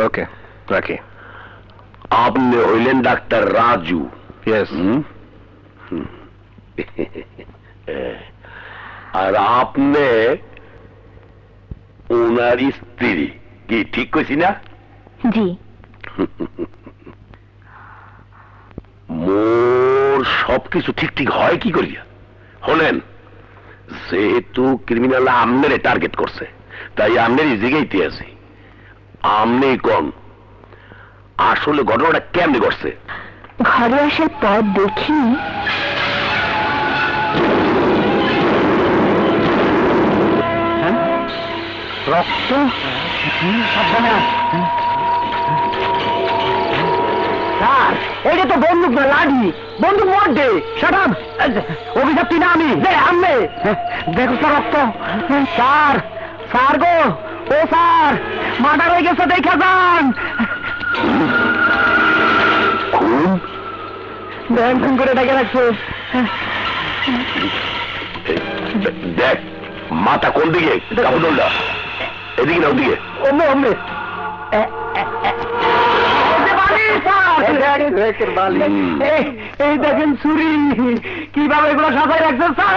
ওকে, রাখি। আপনি হইলেন ডাক্তার রাজু? ইয়েস। আর আপনি ওনার স্ত্রী, কি ঠিক কইছি না? জি। মোর সবকিছু ঠিক ঠিক হয় কি করিয়া? হলেন, যেহেতু ক্রিমিনাল আমনের টার্গেট করছে, তাই আমনের জিগাইতে আছি। আমনে কোন আসলে ঘটনাটা কেমনে ঘটছে? ঘরে আসার পর দেখি রক্ত। স্যার, এটা তো বন্দুক না, লাঠি। বন্দুক মরছে। শাটাপ। অভিযোগ তুই না আমি আনবে। দেখো স্যার, রক্ত। স্যার, স্যার গো, ও স্যার, মার্ডার হয়ে গেছে, দেখা যান। ব্যাংক ফোন করে ডেকে রাখছে। দেখ মাথা কোন দিকে? এদিকে না ওদিকে? অমনে অমনে। এই দেখেন চুরি, কিভাবে এগুলো সাজাই রাখছেন স্যার।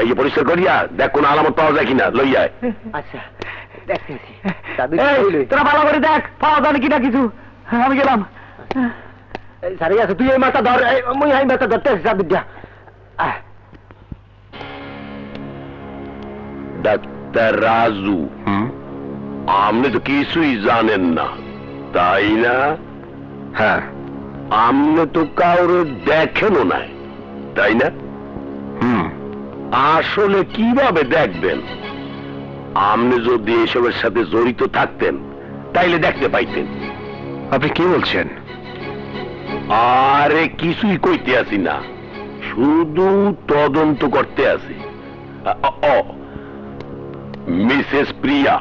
এই যে পরিষ্কার করিয়া দেখ কোন আলামত পাওয়া যায় কিনা, লইয়ায়। আচ্ছা, দেখতেছি। তোরা ভালো করে দেখ, পাওয়া যাবে কিনা কিছু। আমি গেলাম। সারি আছে, তুই এই মাথা ধর, মুই এই মাথা ধরতেছি। বিদ্যা, ডাক্তার রাজু, আপনি তো কিছুই জানেন না, তাই না? হ্যাঁ। আপনি তো কাউরে দেখেনও নাই, তাই না? আসলে কিভাবে দেখবেন? আপনি যদি এসবের সাথে জড়িত থাকতেন তাইলে দেখতে পাইতেন। আপনি কি বলছেন? আরে কিছুই কইতে আসি না, শুধু তদন্ত করতে আসি। মিসেস প্রিয়া,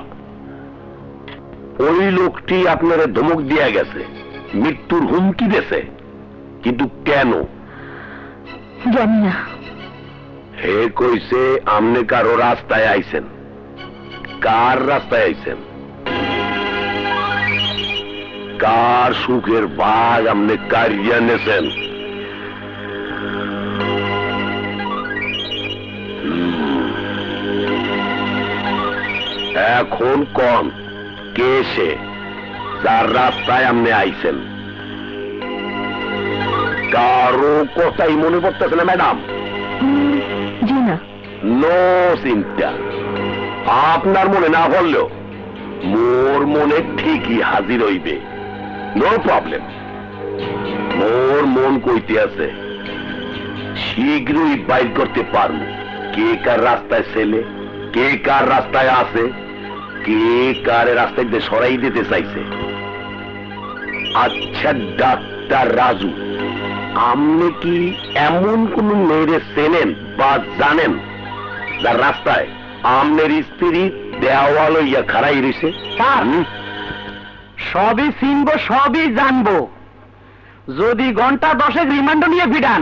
ওই লোকটি আপনার ধমক দিয়া গেছে, মৃত্যুর হুমকি দিয়েছে, কিন্তু কেন জানি না। হে কইছে আমনে কারো রাস্তায় আইছেন। কার রাস্তায় আইছেন? কার সুখের ভাগ আমনে কারিয়া নেছেন? এখন কোন কে সে যার রাস্তায় আপনি আইছেন? কারো কথাই মনে পড়তেছে না ম্যাডাম? জি না। নো চিন্তা, আপনার মনে না পড়লেও মোর মনে ঠিকই হাজির হইবে, নো প্রবলেম। মোর মন কইতে আছে শীঘ্রই বাইর করতে পারবো কে কার রাস্তায় ছেলে, কে কার রাস্তায় আছে, কে কার রাস্তায় দিয়ে সরাই দিতে চাইছে। আচ্ছা ডাক্তার রাজু, আপনি কি এমন কোন মেয়েরে চেনেন বা জানেন যার রাস্তায় আমনের স্ত্রী দেওয়াল হইয়া খাড়াই রয়েছে? সবই চিনবো, সবই জানবো, যদি ঘন্টা 10 রিমান্ড নিয়ে ফিরান।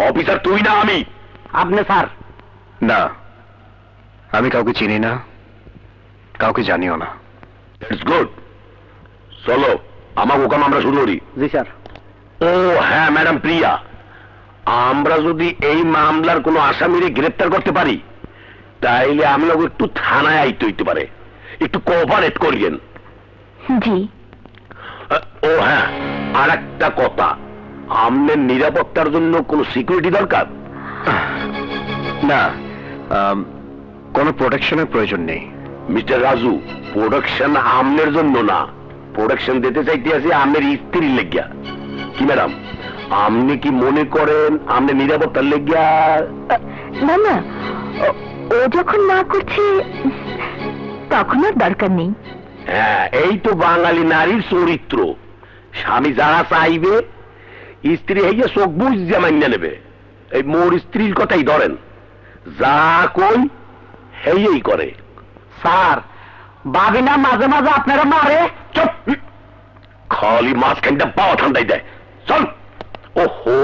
অফিসার তুই না আমি? আপনি স্যার। না, আমি কাউকে চিনি না, কাউকে জানিও না। ইটস গুড, চলো আমার হুকাম আমরা শুরু করি। জি স্যার। ও হ্যাঁ ম্যাডাম প্রিয়া, আমরা যদি এই মামলার কোনো আসামিরে গ্রেপ্তার করতে পারি তাইলে আমি একটু থানায় আইতে হইতে পারে, একটু কোঅপারেট করিয়েন। জি। ও হ্যাঁ, আর একটা কথা, আমনের নিরাপত্তার জন্য কোনো সিকিউরিটি দরকার? না, কোনো প্রোটেকশনের প্রয়োজন নেই। মিস্টার রাজু, প্রোটেকশন আমনের জন্য না, প্রোটেকশন দিতে চাইতে আছি আমনের স্ত্রীর লেগিয়া। কি ম্যাডাম, আপনি কি মনে করেন আমনের নিরাপত্তার লেগিয়া? না না, ও যখন না করছে তখন আর দরকার নেই। হ্যাঁ, এই তো বাঙালি নারীর চরিত্র, স্বামী যারা চাইবে স্ত্রী হইয়া চোখ বুঝে মান্য নেবে। এই মোর স্ত্রীর কথাই ধরেন, যা কই হেই করে। স্যার, ভাবি না মাঝে মাঝে আপনারা মারে? চুপ, খালি মাঝখানটা পাওয়া ঠান্ডাই দেয়। চল। ওহো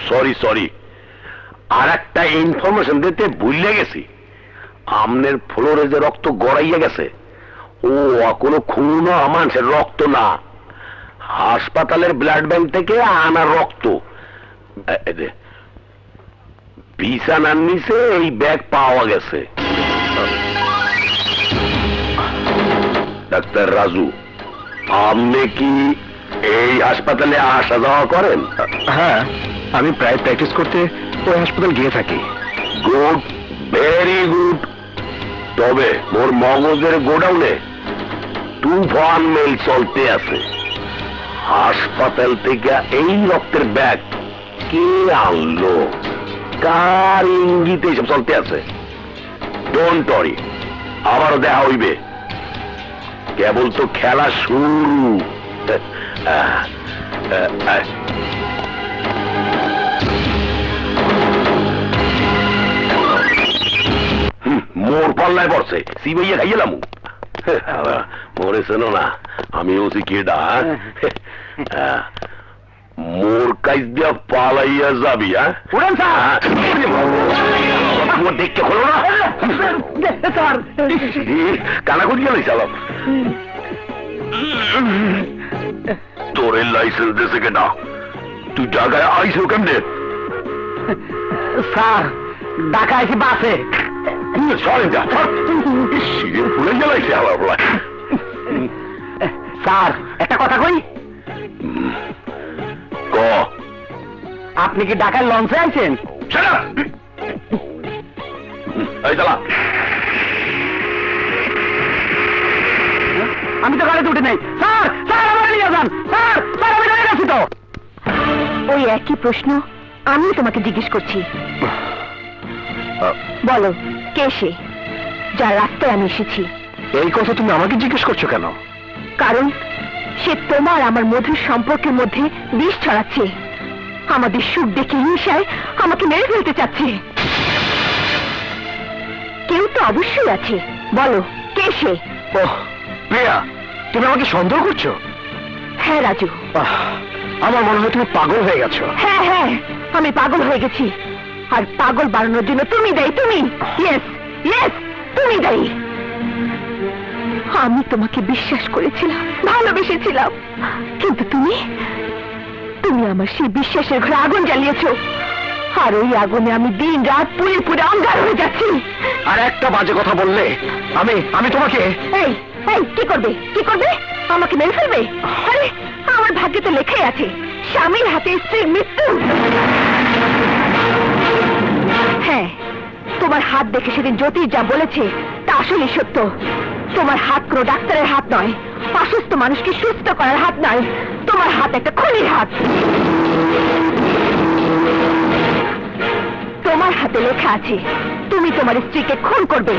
সরি সরি, আর একটা ইনফরমেশন দিতে ভুলে গেছি। আমনের ফ্লোরে যে রক্ত গড়াইয়া গেছে, ও কোনো খুন না, মানুষের রক্ত না, হাসপাতালের ব্লাড ব্যাংক থেকে আনা রক্ত। বিছানার নিচে এই ব্যাগ পাওয়া গেছে। ডাক্তার রাজু, আপনি কি এই হাসপাতালে আসা যাওয়া করেন? হ্যাঁ, আমি প্রায় প্র্যাকটিস করতে ওই হাসপাতাল গিয়ে থাকি। Good, very good. তবে মোর মগজের গোডাউনে তুফান মেল চলতে আছে। হাসপাতাল থেকে এই রক্তের ব্যাগ কে আনলো, কার ইঙ্গিতে এসব চলতে আছে? ডোন্ট ওয়ারি, আবারও দেখা হইবে, কেবল তো খেলা শুরু। মোর পাল্লায় পড়ছে, সিবাইয়া খাইয়েলাম। মোরে চেনো না, আমি ওসি কেডা? মোর কাজ দিয়া পালাইয়া যাবি? দেখতে হলো না, কানা করি গেল চালাম। তোর লাইসেন্স দেশে কেনা, তুই ঢাকায় আইসো কেমনে? স্যার, ঢাকা আইসি বাসে। স্যার, একটা কথা কই। ক, আপনি কি ঢাকায় লঞ্চে আইছেন? আমি তো গাড়িতে উঠে নাই। স্যার, স্যার আমার নিয়ে যান। স্যার, স্যার আমি দাঁড়িয়ে আছি তো। ওই একই প্রশ্ন আমি তোমাকে জিজ্ঞেস করছি। বলো, কে সে যার রাস্তায় আমি এসেছি? এই কথা তুমি আমাকে জিজ্ঞেস করছো কেন? কারণ সে তোমার আমার মধুর সম্পর্কের মধ্যে বিষ ছড়াচ্ছে। আমাদের সুখ দেখে হিংসায় আমাকে মেরে ফেলতে চাচ্ছে। কেউ তো অবশ্যই আছে, বলো কে সে? ওহ প্রিয়া, তুমি আমাকে সন্দেহ করছো? হ্যাঁ রাজু, আমার মনে হয় তুমি পাগল হয়ে গেছো। হ্যাঁ হ্যাঁ, আমি পাগল হয়ে গেছি। আর পাগল বাড়ানোর জন্য তুমি দায়ী। তুমি, ইয়েস ইয়েস, তুমি দায়ী। আমি তোমাকে বিশ্বাস করেছিলাম, ভালোবেসেছিলাম, কিন্তু তুমি তুমি আমার সেই বিশ্বাসের ঘরে আগুন জ্বালিয়েছো। আর ওই আগুনে আমি দিন রাত পুড়ে পুড়ে অঙ্গার হয়ে যাচ্ছি। আর একটা বাজে কথা বললে আমি তোমাকে। এই এই, কি করবে? কি করবে? আমাকে মেরে ফেলবে? আরে আমার ভাগ্যে তো লেখাই আছে স্বামীর হাতে স্ত্রীর মৃত্যু। হ্যাঁ, তোমার হাত দেখে সেদিন জ্যোতিষ যা বলেছে তা আসলে সত্য। তোমার হাত কোনো ডাক্তারের হাত নয়, অসুস্থ মানুষকে সুস্থ করার হাত নয়, তোমার হাত একটা খুনির হাত। তোমার হাতে লেখা আছে তুমি তোমার স্ত্রীকে খুন করবে।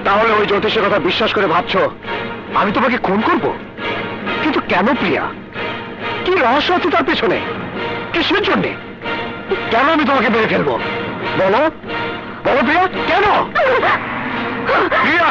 তাহলে ওই জ্যোতিষের কথা বিশ্বাস করে ভাবছো আমি তোমাকে খুন করব? কিন্তু কেন প্রিয়া? কি রহস্য আছে তার পেছনে? কিসের জন্যে? কেন আমি তোমাকে মেরে ফেলবো? বলো বলো প্রিয়া, কেন? প্রিয়া